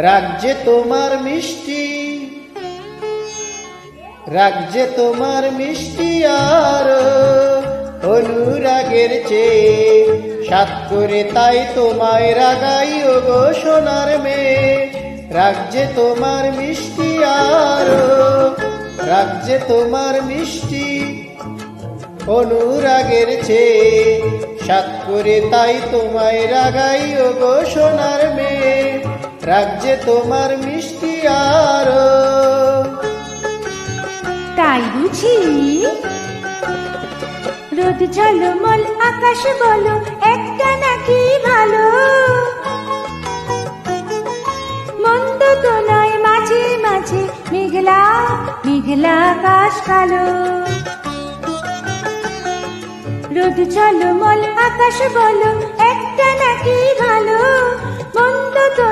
রাগ যে তোমার মিষ্টি, রাগ যে তোমার মিষ্টি আর অনুরাগের চেয়ে সাত করে তাই তোমায় রাগাই ও গো সোনার মেয়ে। রাগ যে তোমার মিষ্টি আর রাগ যে তোমার মিষ্টি অনুরাগের চেয়ে সাত করে তাই তোমায় রাগাই ও গো সোনার মেয়ে। রাগ যে তোমার মিষ্টি আর তাই বুঝি রোদ ঝলমল আকাশ বলো একটা নাকি ভালো, মন্দ তো নয় মাঝে মাঝে মেঘলা মেঘলা আকাশ কালো। রোদ ঝলমল আকাশ বলো একটা নাকি ভালো, মন্দ তো